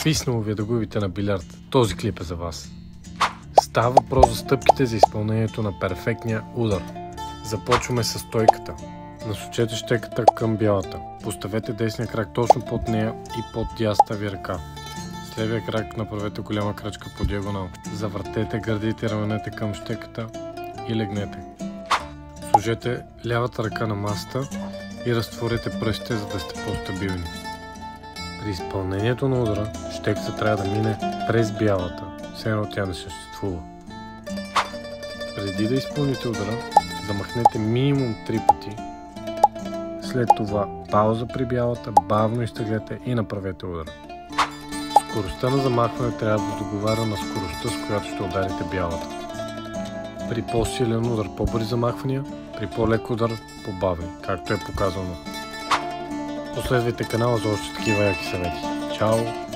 Писнало ви да губите на билярд. Този клип е за вас. Става въпрос за стъпките за изпълнението на перфектния удар. Започваме с стойката. Насочете щеката към бялата. Поставете десния крак точно под нея и под дясната ви ръка. С левия крак направете голяма крачка по диагонал. Завъртете гърдите и раменете към щеката и легнете. Сложете лявата ръка на масата и разтворете пръстите, за да сте по-стабилни. При изпълнението на удара щеката трябва да мине през бялата, все едно тя не съществува. Преди да изпълните удара, замахнете минимум 3 пъти. След това пауза при бялата, бавно изтеглете и направете удара. Скоростта на замахване трябва да договаря на скоростта, с която ще ударите бялата. При по-силен удар по-бързи замахвания, при по-лек удар по-бавни, както е показано. Последвайте канала за още такива яки съвети. Чао!